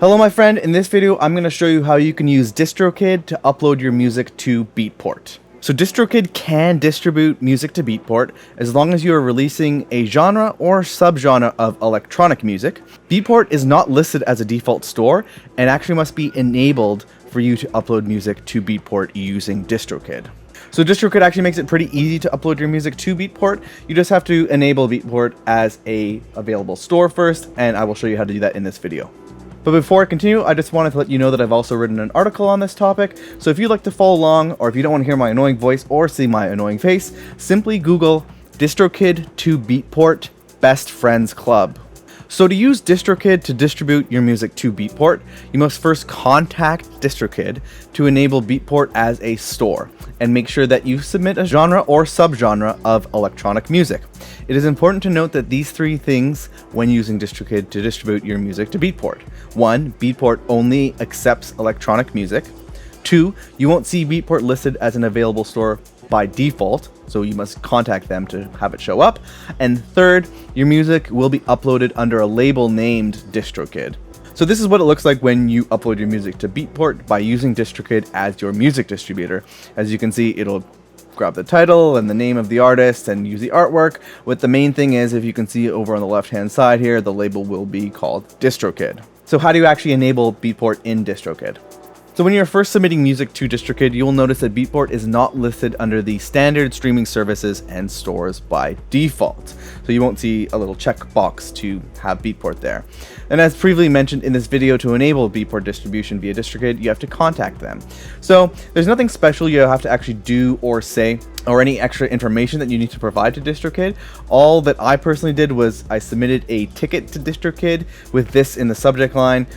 Hello my friend, in this video I'm going to show you how you can use DistroKid to upload your music to Beatport. So DistroKid can distribute music to Beatport as long as you are releasing a genre or subgenre of electronic music. Beatport is not listed as a default store and actually must be enabled for you to upload music to Beatport using DistroKid. So DistroKid actually makes it pretty easy to upload your music to Beatport. You just have to enable Beatport as a available store first, and I will show you how to do that in this video. But before I continue, I just wanted to let you know that I've also written an article on this topic, so if you'd like to follow along, or if you don't want to hear my annoying voice or see my annoying face, simply Google DistroKid to Beatport Best Friends Club. So to use DistroKid to distribute your music to Beatport, you must first contact DistroKid to enable Beatport as a store, and make sure that you submit a genre or subgenre of electronic music. It is important to note that these three things when using DistroKid to distribute your music to Beatport. 1. Beatport only accepts electronic music. 2. You won't see Beatport listed as an available store by default, so you must contact them to have it show up. And 3rd, your music will be uploaded under a label named DistroKid. So this is what it looks like when you upload your music to Beatport by using DistroKid as your music distributor. As you can see, it'll grab the title and the name of the artist and use the artwork. What the main thing is, if you can see over on the left hand side here, the label will be called DistroKid. So how do you actually enable Beatport in DistroKid? So when you're first submitting music to DistroKid, you'll notice that Beatport is not listed under the standard streaming services and stores by default. So you won't see a little checkbox to have Beatport there. And as previously mentioned in this video, to enable Beatport distribution via DistroKid, you have to contact them. So there's nothing special you have to actually do or say, or any extra information that you need to provide to DistroKid. All that I personally did was I submitted a ticket to DistroKid with this in the subject line: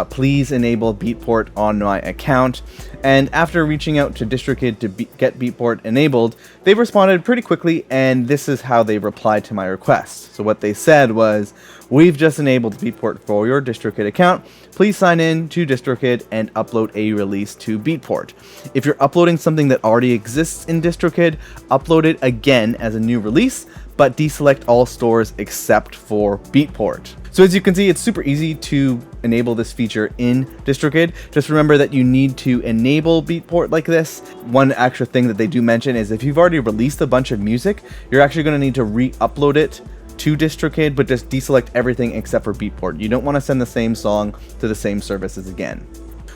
please enable Beatport on my account. And after reaching out to DistroKid to get Beatport enabled, they responded pretty quickly, and this is how they replied to my request. So what they said was, "We've just enabled Beatport for your DistroKid account. Please sign in to DistroKid and upload a release to Beatport. If you're uploading something that already exists in DistroKid, upload it again as a new release, but deselect all stores except for Beatport." So as you can see, it's super easy to enable this feature in DistroKid. Just remember that you need to enable Beatport like this. One extra thing that they do mention is if you've already released a bunch of music, you're actually going to need to re-upload it to DistroKid, but just deselect everything except for Beatport. You don't want to send the same song to the same services again.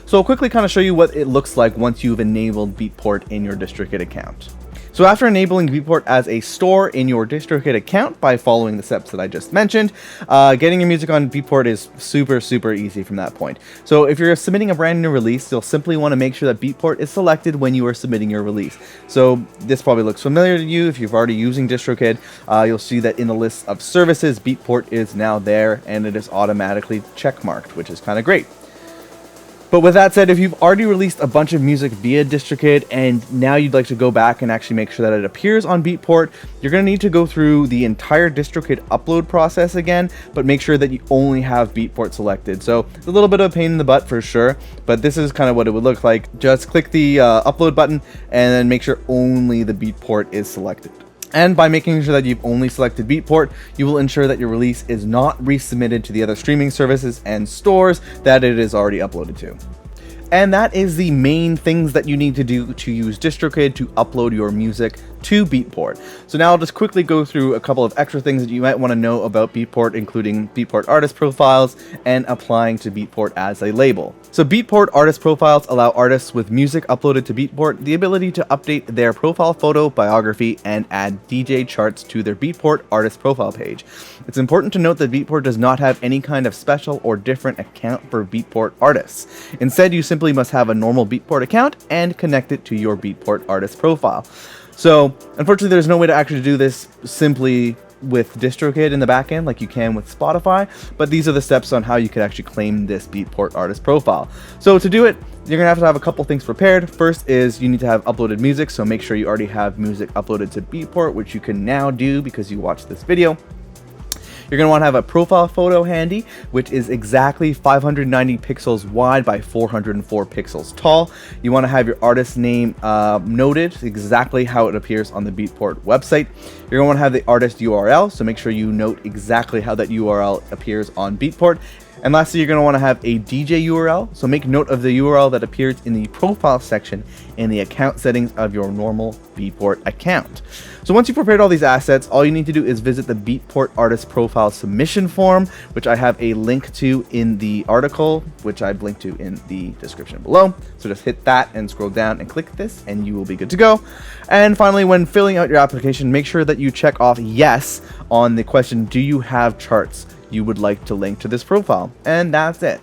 So I'll quickly kind of show you what it looks like once you've enabled Beatport in your DistroKid account. So after enabling Beatport as a store in your DistroKid account by following the steps that I just mentioned, getting your music on Beatport is super easy from that point. So if you're submitting a brand new release, you'll simply want to make sure that Beatport is selected when you are submitting your release. So this probably looks familiar to you if you've already using DistroKid. You'll see that in the list of services, Beatport is now there, and it is automatically checkmarked, which is kind of great. But with that said, if you've already released a bunch of music via DistroKid and now you'd like to go back and actually make sure that it appears on Beatport, you're going to need to go through the entire DistroKid upload process again, but make sure that you only have Beatport selected. So it's a little bit of a pain in the butt for sure, but this is kind of what it would look like. Just click the upload button and then make sure only the Beatport is selected. And by making sure that you've only selected Beatport, you will ensure that your release is not resubmitted to the other streaming services and stores that it is already uploaded to. And that is the main things that you need to do to use DistroKid to upload your music to Beatport. So now I'll just quickly go through a couple of extra things that you might want to know about Beatport, including Beatport artist profiles and applying to Beatport as a label. So Beatport artist profiles allow artists with music uploaded to Beatport the ability to update their profile photo, biography, and add DJ charts to their Beatport artist profile page. It's important to note that Beatport does not have any kind of special or different account for Beatport artists. Instead, you simply must have a normal Beatport account and connect it to your Beatport artist profile. So unfortunately, there's no way to actually do this simply with DistroKid in the backend like you can with Spotify, but these are the steps on how you can actually claim this Beatport artist profile. So to do it, you're gonna have to have a couple things prepared. First is you need to have uploaded music, so make sure you already have music uploaded to Beatport, which you can now do because you watched this video. You're going to want to have a profile photo handy, which is exactly 590 pixels wide by 404 pixels tall. You want to have your artist name noted exactly how it appears on the Beatport website. You're going to want to have the artist URL, so make sure you note exactly how that URL appears on Beatport. And lastly, you're going to want to have a DJ URL, so make note of the URL that appears in the profile section in the account settings of your normal Beatport account. So once you've prepared all these assets, all you need to do is visit the Beatport artist profile submission form, which I have a link to in the article, which I've linked to in the description below. So just hit that and scroll down and click this and you will be good to go. And finally, when filling out your application, make sure that you check off yes on the question, do you have charts you would like to link to this profile? And that's it.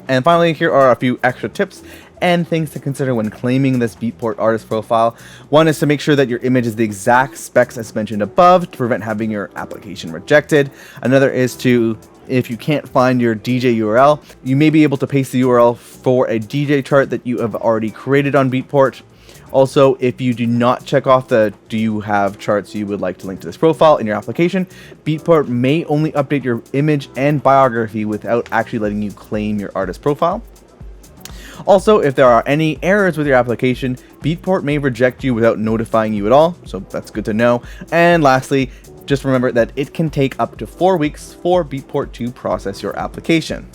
And finally, here are a few extra tips and things to consider when claiming this Beatport artist profile. One is to make sure that your image is the exact specs as mentioned above to prevent having your application rejected. Another is to, if you can't find your DJ URL, you may be able to paste the URL for a DJ chart that you have already created on Beatport. Also, if you do not check off the do you have charts you would like to link to this profile in your application, Beatport may only update your image and biography without actually letting you claim your artist profile. Also, if there are any errors with your application, Beatport may reject you without notifying you at all, so that's good to know. And lastly, just remember that it can take up to 4 weeks for Beatport to process your application.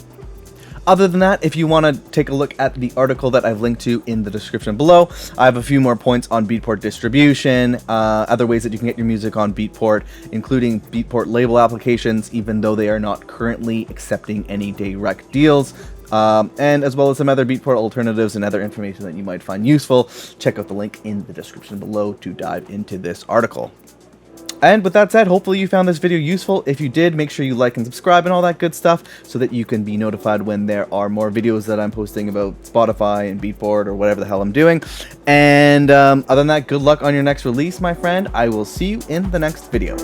Other than that, if you want to take a look at the article that I've linked to in the description below, I have a few more points on Beatport distribution, other ways that you can get your music on Beatport, including Beatport label applications, even though they are not currently accepting any direct deals, and as well as some other Beatport alternatives and other information that you might find useful. Check out the link in the description below to dive into this article. And with that said, hopefully you found this video useful. If you did, make sure you like and subscribe and all that good stuff so that you can be notified when there are more videos that I'm posting about Spotify and Beatport or whatever the hell I'm doing. And other than that, good luck on your next release, my friend. I will see you in the next video.